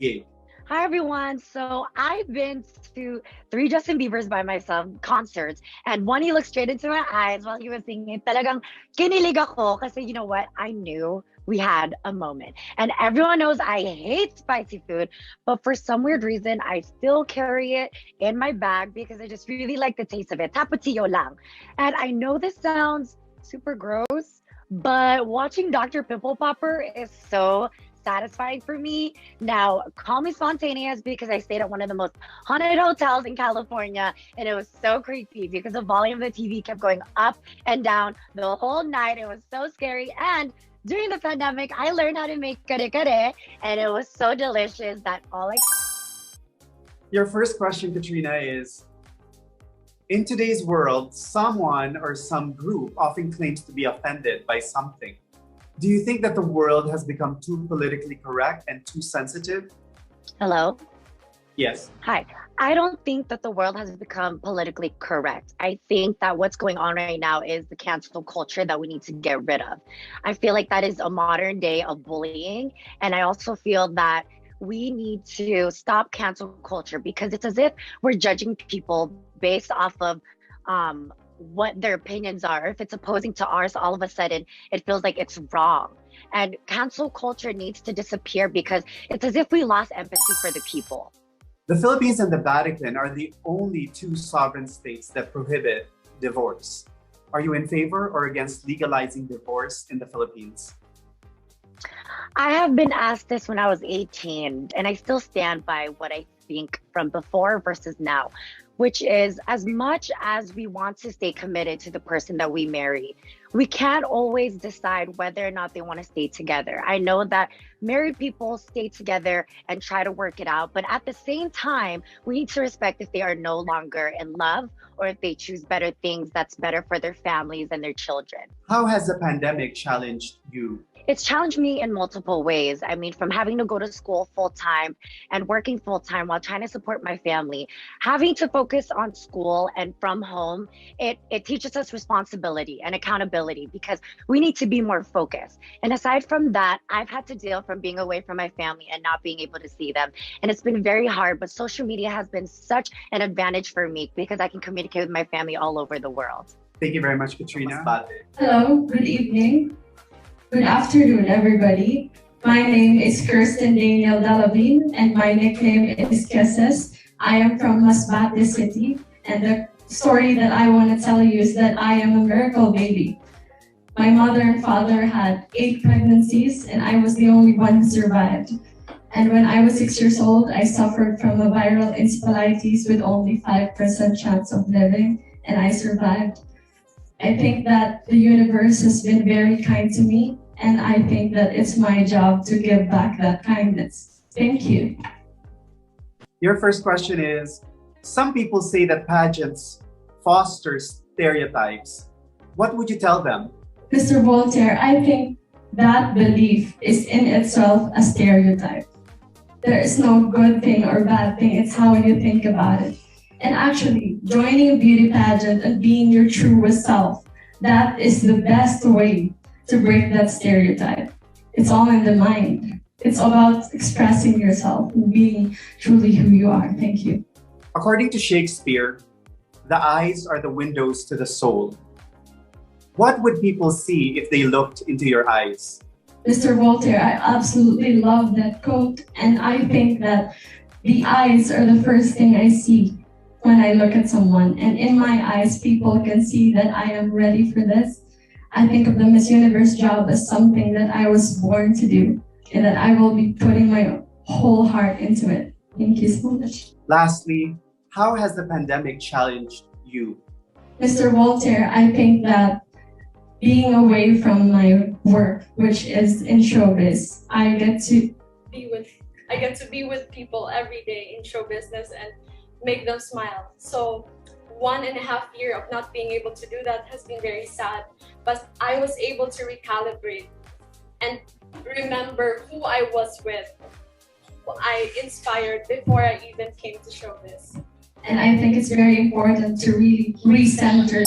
gig? Hi everyone. So I've been to three Justin Bieber's by myself concerts, and one he looked straight into my eyes while he was singing. Talagang kinilig ako kasi you know what? I knew we had a moment. And everyone knows I hate spicy food, but for some weird reason I still carry it in my bag because I just really like the taste of it. Tapatio lang. And I know this sounds super gross, but watching Dr. Pimple Popper is so satisfying for me. Now, call me spontaneous because I stayed at one of the most haunted hotels in California, and it was so creepy because the volume of the TV kept going up and down the whole night. It was so scary. And during the pandemic, I learned how to make kare kare, and it was so delicious that all I. Your first question, Katrina, is in today's world, someone or some group often claims to be offended by something. Do you think that the world has become too politically correct and too sensitive? Hello? Yes. Hi. I don't think that the world has become politically correct. I think that what's going on right now is the cancel culture that we need to get rid of. I feel like that is a modern day of bullying. And I also feel that we need to stop cancel culture because it's as if we're judging people based off of what their opinions are. If it's opposing to ours, all of a sudden it feels like it's wrong. And cancel culture needs to disappear because it's as if we lost empathy for the people. The Philippines and the Vatican are the only two sovereign states that prohibit divorce. Are you in favor or against legalizing divorce in the Philippines? I have been asked this when I was 18, and I still stand by what I think from before versus now, which is as much as we want to stay committed to the person that we marry, we can't always decide whether or not they want to stay together. I know that married people stay together and try to work it out, but at the same time, we need to respect if they are no longer in love or if they choose better things that's better for their families and their children. How has the pandemic challenged you? It's challenged me in multiple ways. I mean, from having to go to school full time and working full time while trying to support my family, having to focus on school and from home, it teaches us responsibility and accountability because we need to be more focused. And aside from that, I've had to deal from being away from my family and not being able to see them. And it's been very hard, but social media has been such an advantage for me because I can communicate with my family all over the world. Thank you very much, Katrina. Hello, good evening. Good afternoon, everybody. My name is Kirsten Daniel Delavin, and my nickname is Kesses. I am from Masbate City, and the story that I want to tell you is that I am a miracle baby. My mother and father had 8 pregnancies, and I was the only one who survived. And when I was 6 years old, I suffered from a viral encephalitis with only 5% chance of living, and I survived. I think that the universe has been very kind to me, and I think that it's my job to give back that kindness. Thank you. Your first question is, some people say that pageants foster stereotypes. What would you tell them? Mr. Voltaire, I think that belief is in itself a stereotype. There is no good thing or bad thing, it's how you think about it. And actually, joining a beauty pageant and being your truest self, that is the best way to break that stereotype. It's all in the mind. It's about expressing yourself and being truly who you are. Thank you. According to Shakespeare, the eyes are the windows to the soul. What would people see if they looked into your eyes? Mr. Voltaire, I absolutely love that quote, and I think that the eyes are the first thing I see when I look at someone, and in my eyes, people can see that I am ready for this. I think of the Miss Universe job as something that I was born to do, and that I will be putting my whole heart into it. Thank you so much. Lastly, how has the pandemic challenged you? Mr. Voltaire, I think that being away from my work, which is in showbiz, I get to be with people every day in show business and make them smile. So 1.5 years of not being able to do that has been very sad, but I was able to recalibrate and remember who I was with, who I inspired before I even came to showbiz. And I think it's very important to really recenter